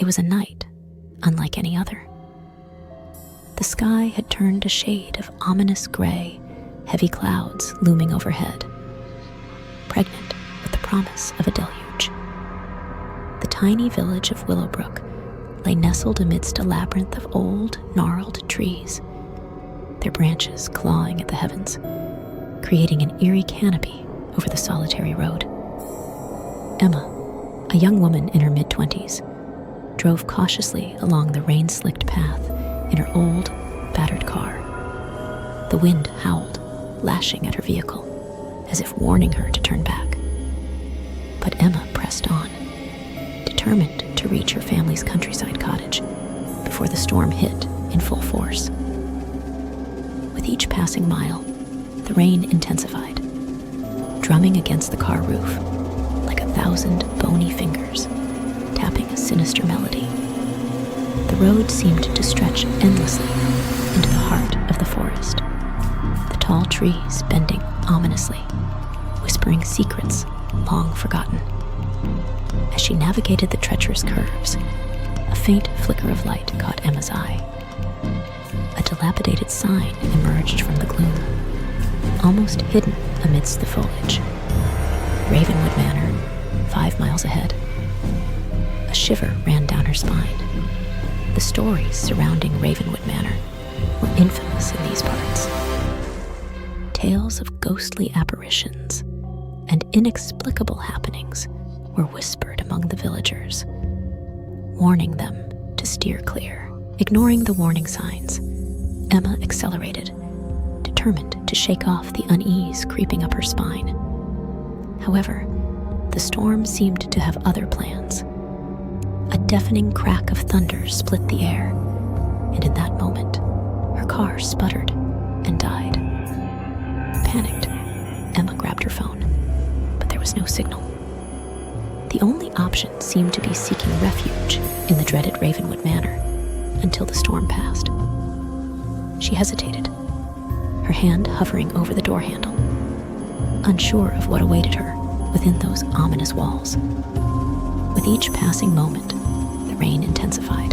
It was a night unlike any other. The sky had turned a shade of ominous gray, heavy clouds looming overhead, pregnant with the promise of a deluge. The tiny village of Willowbrook lay nestled amidst a labyrinth of old, gnarled trees, their branches clawing at the heavens, creating an eerie canopy over the solitary road. Emma, a young woman in her mid-20s, drove cautiously along the rain-slicked path in her old, battered car. The wind howled, lashing at her vehicle, as if warning her to turn back. But Emma pressed on, determined to reach her family's countryside cottage before the storm hit in full force. With each passing mile, the rain intensified, drumming against the car roof like 1,000 bony fingers, tapping a sinister melody. The road seemed to stretch endlessly into the heart of the forest, the tall trees bending ominously, whispering secrets long forgotten. As she navigated the treacherous curves, a faint flicker of light caught Emma's eye. A dilapidated sign emerged from the gloom, almost hidden amidst the foliage. Ravenwood Manor, 5 miles ahead. A shiver ran down her spine. The stories surrounding Ravenwood Manor were infamous in these parts. Tales of ghostly apparitions and inexplicable happenings were whispered among the villagers, warning them to steer clear. Ignoring the warning signs, Emma accelerated, determined to shake off the unease creeping up her spine. However, the storm seemed to have other plans. A deafening crack of thunder split the air, and in that moment, her car sputtered and died. Panicked, Emma grabbed her phone, but there was no signal. The only option seemed to be seeking refuge in the dreaded Ravenwood Manor until the storm passed. She hesitated, her hand hovering over the door handle, unsure of what awaited her within those ominous walls. With each passing moment, the rain intensified,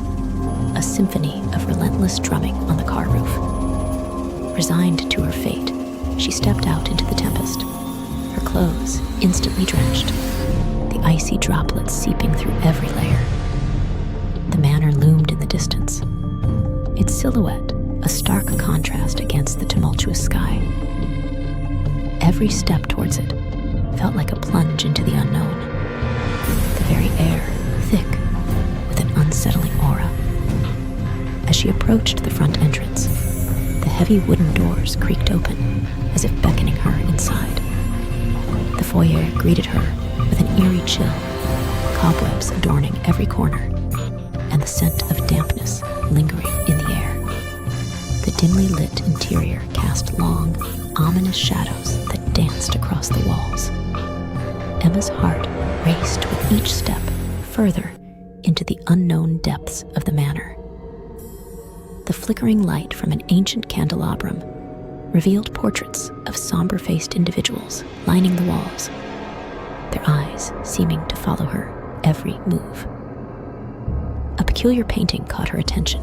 a symphony of relentless drumming on the car roof. Resigned to her fate, she stepped out into the tempest, her clothes instantly drenched, the icy droplets seeping through every layer. The manor loomed in the distance, its silhouette a stark contrast against the tumultuous sky. Every step towards it felt like a plunge into the unknown, the very air thick with an unsettling aura. As she approached the front entrance, the heavy wooden doors creaked open as if beckoning her inside. The foyer greeted her with an eerie chill, cobwebs adorning every corner, and the scent of dampness lingering in the air. The dimly lit interior cast long, ominous shadows that danced across the walls. Emma's heart raced with each step further into the unknown depths of the manor. The flickering light from an ancient candelabrum revealed portraits of somber-faced individuals lining the walls, their eyes seeming to follow her every move. A peculiar painting caught her attention,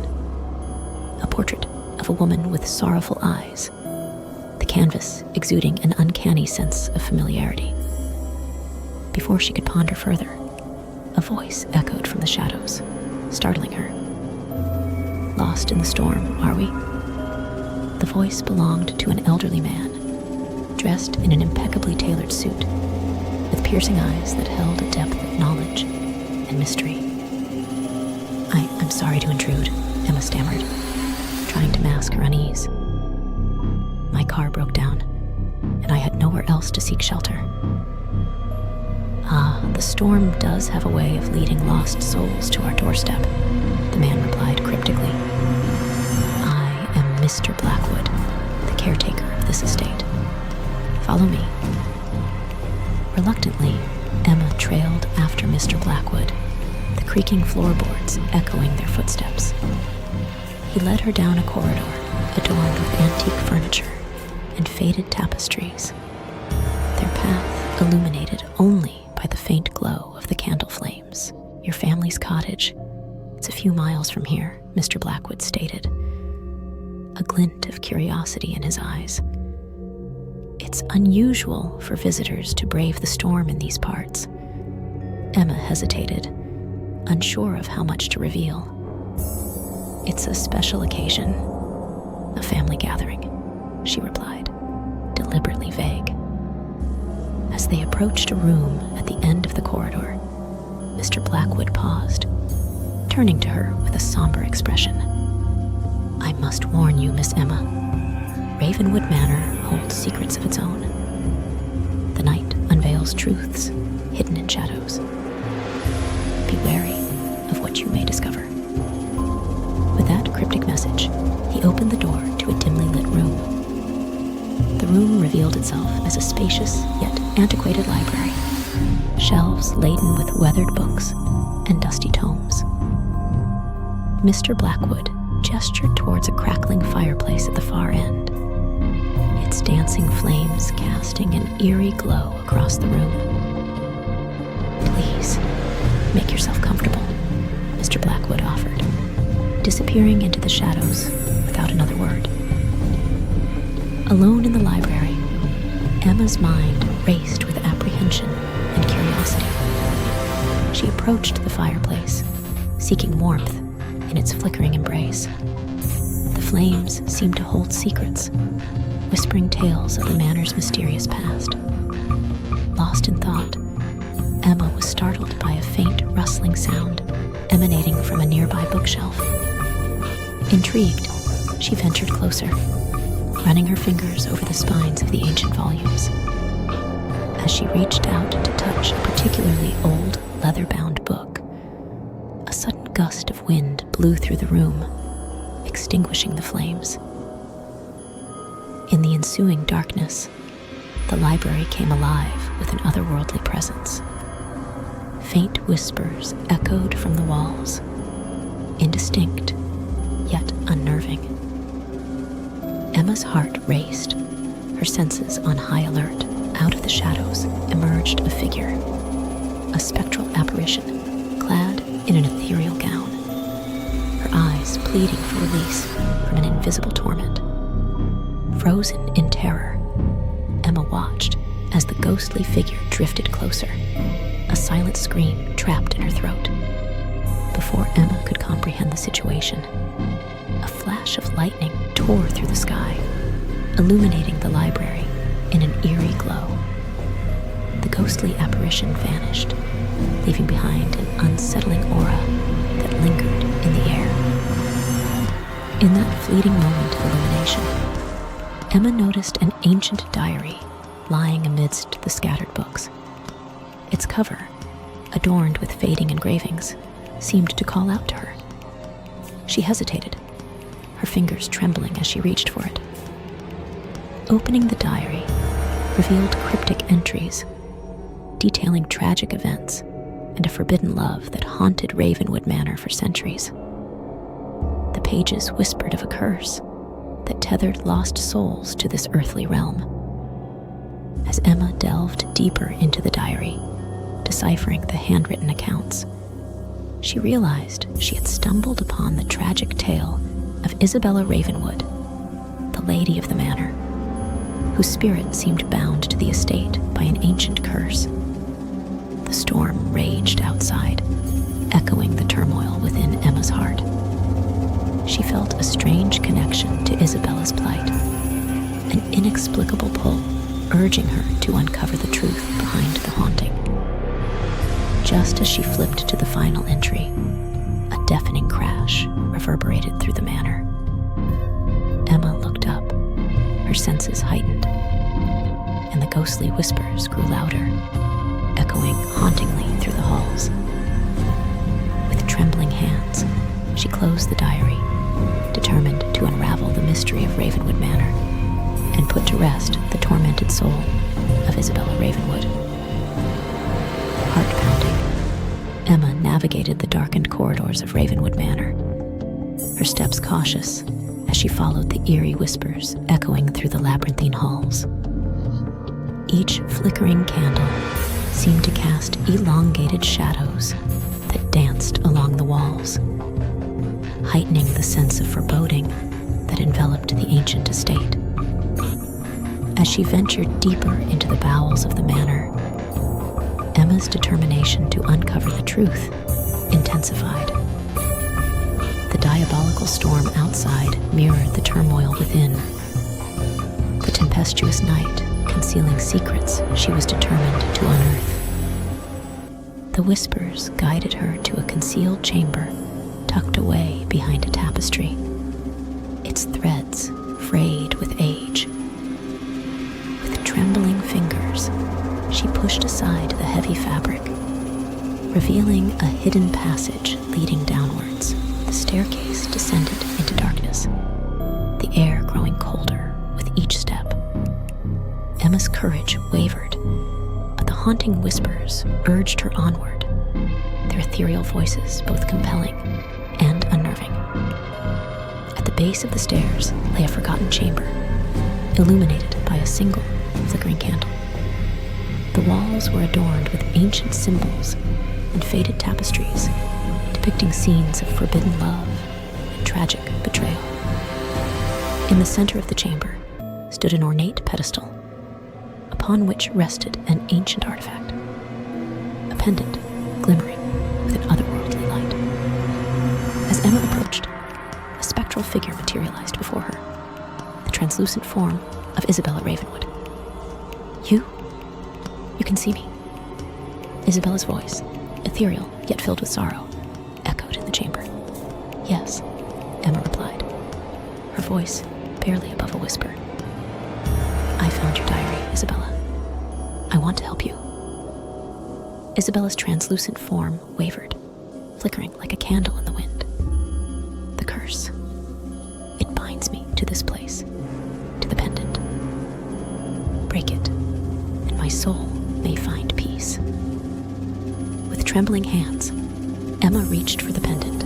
a portrait of a woman with sorrowful eyes, the canvas exuding an uncanny sense of familiarity. Before she could ponder further, a voice echoed from the shadows, startling her. Lost in the storm, are we? The voice belonged to an elderly man, dressed in an impeccably tailored suit, with piercing eyes that held a depth of knowledge and mystery. I'm sorry to intrude, Emma stammered, trying to mask her unease. My car broke down, and I had nowhere else to seek shelter. The storm does have a way of leading lost souls to our doorstep, the man replied cryptically. I am Mr. Blackwood, the caretaker of this estate. Follow me. Reluctantly, Emma trailed after Mr. Blackwood, the creaking floorboards echoing their footsteps. He led her down a corridor adorned with antique furniture and faded tapestries, their path illuminated only by the faint glow of the candle flames. Your family's cottage, "It's a few miles from here," Mr. Blackwood stated, a glint of curiosity in his eyes. "It's unusual for visitors to brave the storm in these parts." Emma hesitated, unsure of how much to reveal. "It's a special occasion, a family gathering," she replied, deliberately vague. As they approached a room at the end of the corridor, Mr. Blackwood paused, turning to her with a somber expression. "I must warn you, Miss Emma. Ravenwood Manor holds secrets of its own. The night unveils truths hidden in shadows. Be wary of what you may discover." With that cryptic message, he opened the door to a dimly lit room. The room revealed itself as a spacious yet antiquated library, shelves laden with weathered books and dusty tomes. Mr. Blackwood gestured towards a crackling fireplace at the far end, its dancing flames casting an eerie glow across the room. "Please, make yourself comfortable," Mr. Blackwood offered, disappearing into the shadows without another word. Alone in the library, Emma's mind raced with apprehension and curiosity. She approached the fireplace, seeking warmth in its flickering embrace. The flames seemed to hold secrets, whispering tales of the manor's mysterious past. Lost in thought, Emma was startled by a faint rustling sound emanating from a nearby bookshelf. Intrigued, she ventured closer, running her fingers over the spines of the ancient volumes. As she reached out to touch a particularly old, leather-bound book, a sudden gust of wind blew through the room, extinguishing the flames. In the ensuing darkness, the library came alive with an otherworldly presence. Faint whispers echoed from the walls, indistinct, yet unnerving. Emma's heart raced, her senses on high alert. Out of the shadows emerged a figure, a spectral apparition, clad in an ethereal gown, her eyes pleading for release from an invisible torment. Frozen in terror, Emma watched as the ghostly figure drifted closer, a silent scream trapped in her throat. Before Emma could comprehend the situation, a flash of lightning tore through the sky, illuminating the library in an eerie glow. The ghostly apparition vanished, leaving behind an unsettling aura that lingered in the air. In that fleeting moment of illumination, Emma noticed an ancient diary lying amidst the scattered books. Its cover, adorned with fading engravings, seemed to call out to her. She hesitated, her fingers trembling as she reached for it. Opening the diary revealed cryptic entries detailing tragic events and a forbidden love that haunted Ravenwood Manor for centuries. The pages whispered of a curse that tethered lost souls to this earthly realm. As Emma delved deeper into the diary, deciphering the handwritten accounts, she realized she had stumbled upon the tragic tale of Isabella Ravenwood, the lady of the manor, whose spirit seemed bound to the estate by an ancient curse. The storm raged outside, echoing the turmoil within Emma's heart. She felt a strange connection to Isabella's plight, an inexplicable pull urging her to uncover the truth behind the haunting. Just as she flipped to the final entry, a deafening crash reverberated through the manor. Emma looked up, her senses heightened, and the ghostly whispers grew louder, echoing hauntingly through the halls. With trembling hands, she closed the diary, determined to unravel the mystery of Ravenwood Manor and put to rest the tormented soul of Isabella Ravenwood. Heart pounding, Emma navigated the darkened corridors of Ravenwood Manor, her steps cautious as she followed the eerie whispers echoing through the labyrinthine halls. Each flickering candle seemed to cast elongated shadows, that danced along the walls, heightening the sense of foreboding that enveloped the ancient estate. As she ventured deeper into the bowels of the manor, Emma's determination to uncover the truth intensified. The diabolical storm outside mirrored the turmoil within, the tempestuous night concealing secrets she was determined to unearth. The whispers guided her to a concealed chamber tucked away behind a tapestry, its threads frayed with age. With trembling fingers, she pushed aside the heavy fabric, revealing a hidden passage leading downwards. The staircase descended into darkness, the air growing colder with each step. Emma's courage wavered, but the haunting whispers urged her onward, their ethereal voices both compelling and unnerving. At the base of the stairs lay a forgotten chamber, illuminated by a single flickering candle. The walls were adorned with ancient symbols and faded tapestries, depicting scenes of forbidden love and tragic betrayal. In the center of the chamber stood an ornate pedestal, upon which rested an ancient artifact, a pendant glimmering with an otherworldly light. As Emma approached, a spectral figure materialized before her, the translucent form of Isabella Ravenwood. You can see me." Isabella's voice, ethereal yet filled with sorrow, echoed in the chamber. "Yes," Emma replied, her voice barely above a whisper. "I found your diary, Isabella. I want to help you." Isabella's translucent form wavered, flickering like a candle in the wind. "The curse. It binds me to this place, to the pendant. Break it, and my soul may find peace." With trembling hands, Emma reached for the pendant,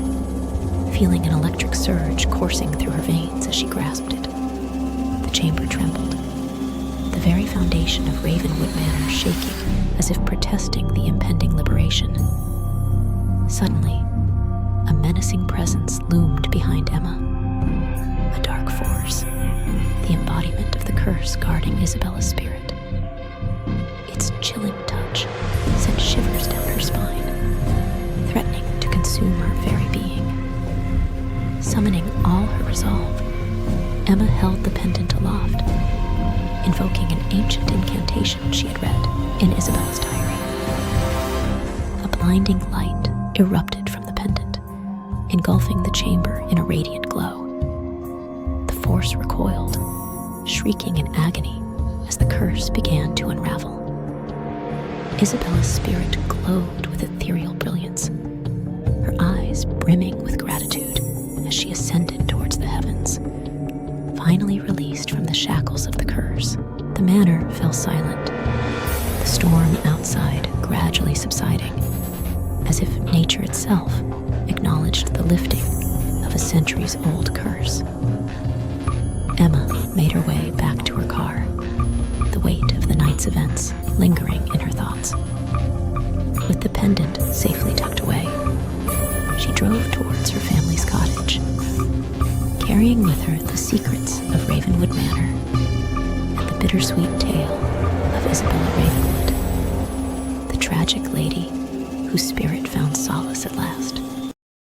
feeling an electric surge coursing through her veins as she grasped it. The chamber trembled, the very foundation of Ravenwood Manor shaking as if protesting the impending liberation. Suddenly, a menacing presence loomed behind Emma, a dark force, the embodiment of the curse guarding Isabella's spirit. Its chilling touch sent shivers down her spine, threatening to consume her very being. Summoning all her resolve, Emma held the pendant aloft, invoking an ancient incantation she had read in Isabella's diary. A blinding light erupted from the pendant, engulfing the chamber in a radiant glow. The force recoiled, shrieking in agony as the curse began to unravel. Isabella's spirit glowed with ethereal brilliance, her eyes brimming with gratitude as she ascended towards the heavens. Finally released from the shackles of the curse, the manor fell silent, the storm outside gradually subsiding, as if nature itself acknowledged the lifting of a centuries-old curse. Emma made her way back to her car, the weight of the night's events lingering in her thoughts. With the pendant safely tucked away, she drove towards her family's cottage, carrying with her the secrets of Ravenwood Manor and the bittersweet tale of Isabella Ravenwood, the tragic lady whose spirit found solace at last.